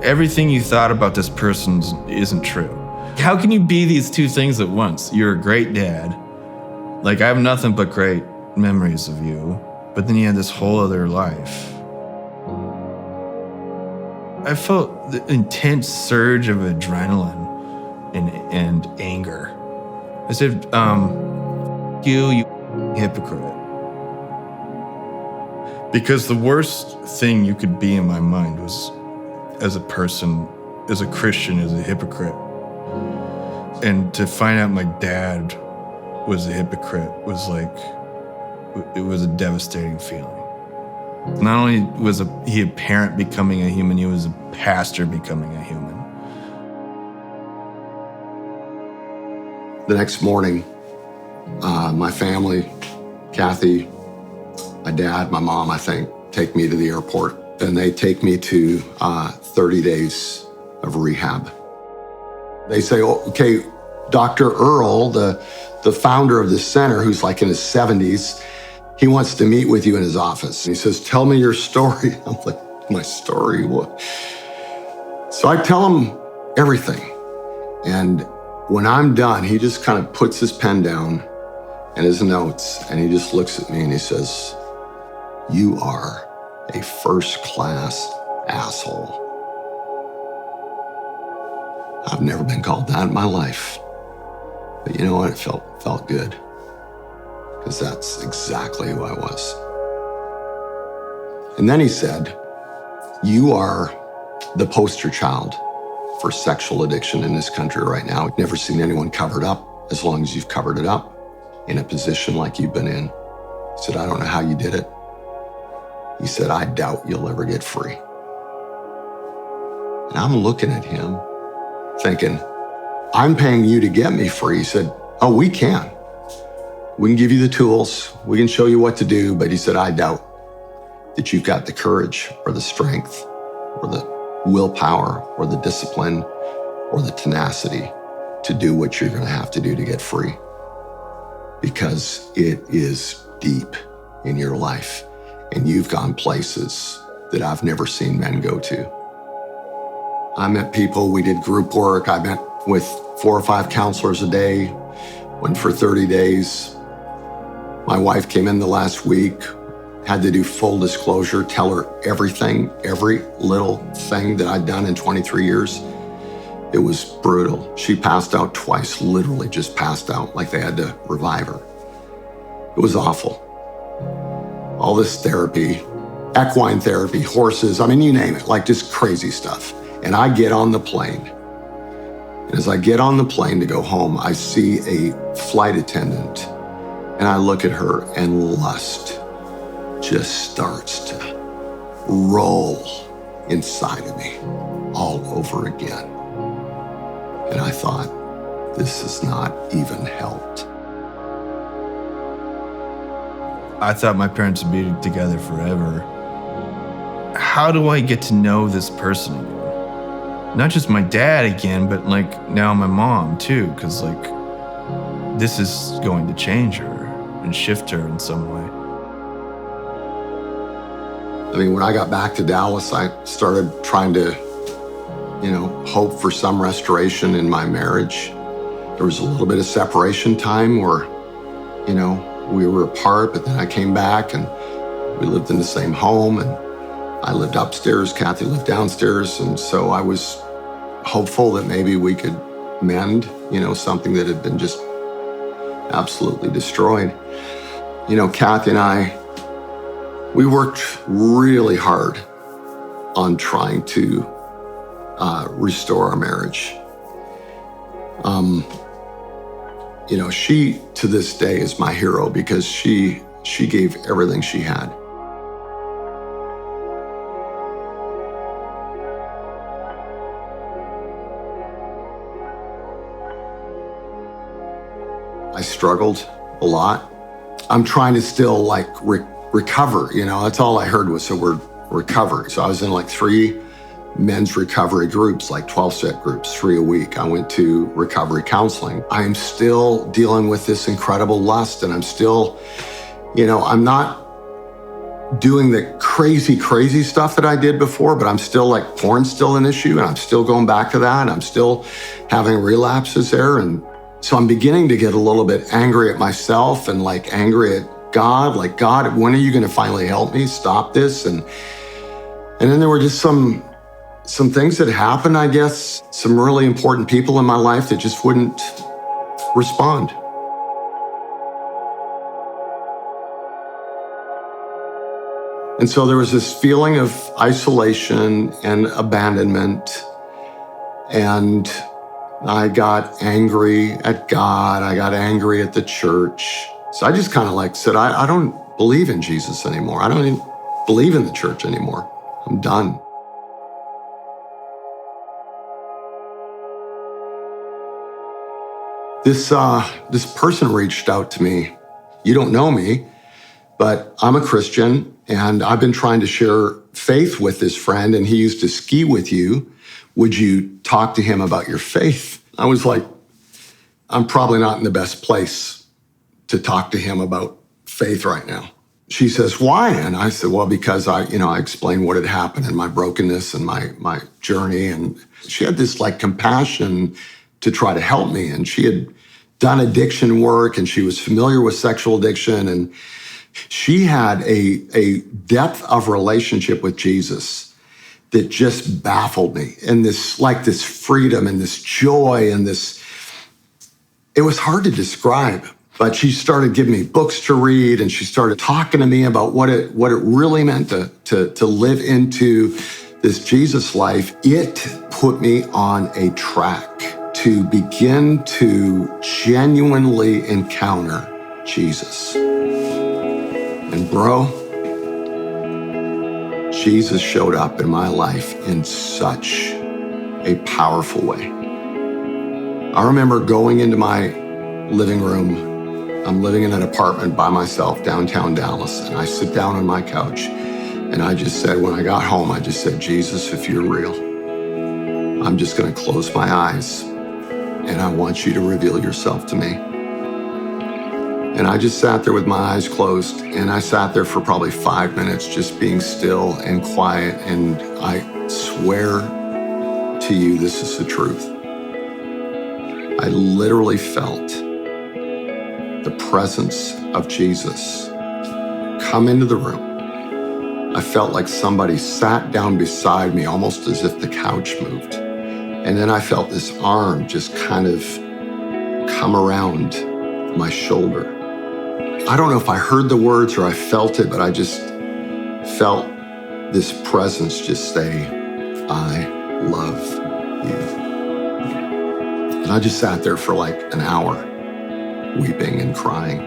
everything you thought about this person isn't true. How can you be these two things at once? You're a great dad. Like, I have nothing but great memories of you, but then you had this whole other life. I felt the intense surge of adrenaline and anger. I said, you hypocrite. Because the worst thing you could be in my mind was, as a person, as a Christian, as a hypocrite. And to find out my dad was a hypocrite was like, it was a devastating feeling. Not only was he a parent becoming a human, he was a pastor becoming a human. The next morning, my family, Kathy, my dad, my mom, I think, take me to the airport. And they take me to 30 days of rehab. They say, oh, okay, Dr. Earl, the founder of this center, who's like in his 70s, he wants to meet with you in his office. And he says, tell me your story. I'm like, my story? What? So I tell him everything. And when I'm done, he just kind of puts his pen down and his notes, and he just looks at me and he says, you are a first-class asshole. I've never been called that in my life. But you know what? It felt good. Because that's exactly who I was. And then he said, you are the poster child for sexual addiction in this country right now. I've never seen anyone covered up as long as you've covered it up in a position like you've been in. He said, I don't know how you did it. He said, I doubt you'll ever get free. And I'm looking at him thinking, I'm paying you to get me free. He said, oh, we can. We can give you the tools. We can show you what to do. But he said, I doubt that you've got the courage or the strength or the willpower or the discipline or the tenacity to do what you're going to have to do to get free. Because it is deep in your life. And you've gone places that I've never seen men go to. I met people, we did group work. I met with 4 or 5 counselors a day, went for 30 days. My wife came in the last week, had to do full disclosure, tell her everything, every little thing that I'd done in 23 years. It was brutal. She passed out twice, literally just passed out, like they had to revive her. It was awful. All this therapy, equine therapy, horses, I mean, you name it, like just crazy stuff. And I get on the plane. And as I get on the plane to go home, I see a flight attendant and I look at her and lust just starts to roll inside of me all over again. And I thought, this has not even helped. I thought my parents would be together forever. How do I get to know this person again? Not just my dad again, but like now my mom too, because like this is going to change her and shift her in some way. I mean, when I got back to Dallas, I started trying to, hope for some restoration in my marriage. There was a little bit of separation time where, we were apart, but then I came back and we lived in the same home, and I lived upstairs, Kathy lived downstairs. And so I was hopeful that maybe we could mend, something that had been just absolutely destroyed. Kathy and I, we worked really hard on trying to restore our marriage. She, to this day, is my hero because she gave everything she had. I struggled a lot. I'm trying to still recover, that's all I heard was the word recovery. So I was in 3 men's recovery groups, 12-step groups, 3 a week. I went to recovery counseling. I'm still dealing with this incredible lust, and I'm still, I'm not doing the crazy stuff that I did before, but I'm still like, porn's still an issue, and I'm still going back to that, and I'm still having relapses there. And so I'm beginning to get a little bit angry at myself and like angry at God, like, God, when are you going to finally help me stop this? And then there were just some things that happened, I guess, some really important people in my life that just wouldn't respond. And so there was this feeling of isolation and abandonment. And I got angry at God. I got angry at the church. So I just kind of like said, I don't believe in Jesus anymore. I don't even believe in the church anymore. I'm done. This person reached out to me. You don't know me, but I'm a Christian, and I've been trying to share faith with this friend, and he used to ski with you. Would you talk to him about your faith? I was like, I'm probably not in the best place to talk to him about faith right now. She says, why? And I said, well, because I explained what had happened in my brokenness and my journey. And she had this like compassion to try to help me. And she had done addiction work, and she was familiar with sexual addiction. And she had a depth of relationship with Jesus that just baffled me. And this freedom and this joy and it was hard to describe. But she started giving me books to read, and she started talking to me about what it really meant to live into this Jesus life. It put me on a track to begin to genuinely encounter Jesus. And bro, Jesus showed up in my life in such a powerful way. I remember going into my living room. I'm living in an apartment by myself downtown Dallas, and I sit down on my couch, and I just said, when I got home, I just said, Jesus, if you're real, I'm just going to close my eyes, and I want you to reveal yourself to me. And I just sat there with my eyes closed, and I sat there for probably 5 minutes just being still and quiet, and I swear to you, this is the truth. I literally felt the presence of Jesus come into the room. I felt like somebody sat down beside me, almost as if the couch moved. And then I felt this arm just kind of come around my shoulder. I don't know if I heard the words or I felt it, but I just felt this presence just say, I love you. And I just sat there for like an hour, weeping and crying.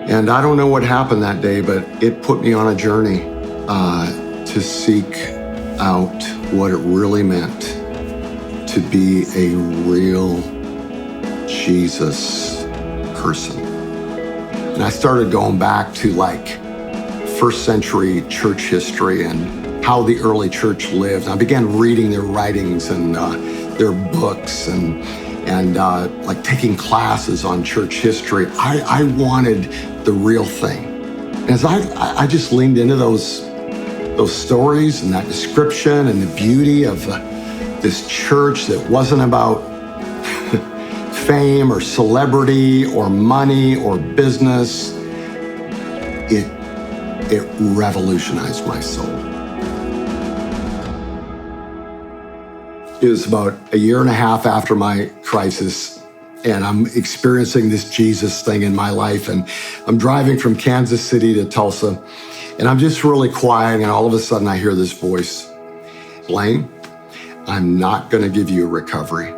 And I don't know what happened that day, but it put me on a journey to seek out what it really meant to be a real Jesus person. And I started going back to like first century church history and how the early church lived. I began reading their writings and their books and like taking classes on church history. I wanted the real thing. And as I just leaned into those stories and that description and the beauty of this church that wasn't about fame or celebrity or money or business, it revolutionized my soul. It was about a year and a half after my crisis, and I'm experiencing this Jesus thing in my life, and I'm driving from Kansas City to Tulsa, and I'm just really quiet, and all of a sudden I hear this voice, Blaine, I'm not going to give you a recovery.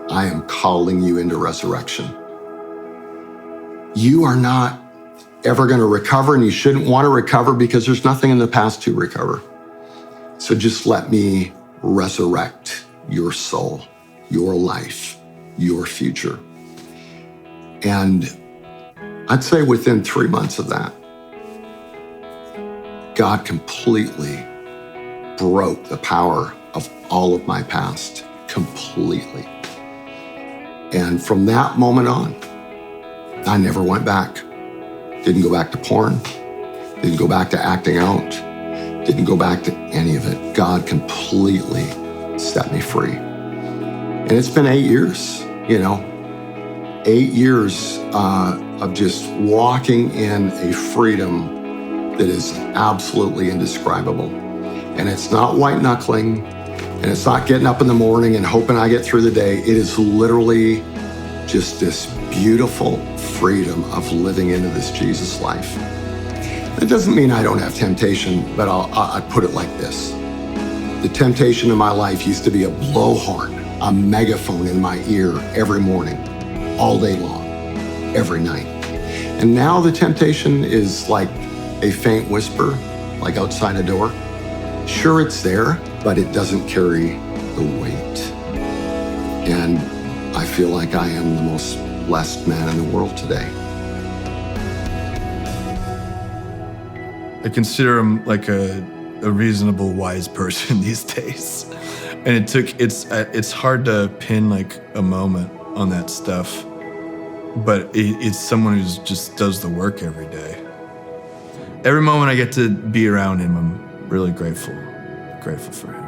I am calling you into resurrection. You are not ever going to recover, and you shouldn't want to recover because there's nothing in the past to recover. So just let me resurrect your soul, your life, your future. And I'd say within 3 months of that, God completely broke the power of all of my past, completely. And from that moment on, I never went back. Didn't go back to porn. Didn't go back to acting out. Didn't go back to any of it. God completely set me free. And it's been 8 years, 8 years of just walking in a freedom that is absolutely indescribable. And it's not white knuckling, and it's not getting up in the morning and hoping I get through the day. It is literally just this beautiful freedom of living into this Jesus life. It doesn't mean I don't have temptation, but I'll put it like this. The temptation in my life used to be a blowhorn, a megaphone in my ear every morning, all day long, every night. And now the temptation is like a faint whisper, like outside a door. Sure, it's there, but it doesn't carry the weight. And I feel like I am the most blessed man in the world today. I consider him like a reasonable, wise person these days. And it's hard to pin like a moment on that stuff, but it's someone who just does the work every day. Every moment I get to be around him, I'm really grateful for him.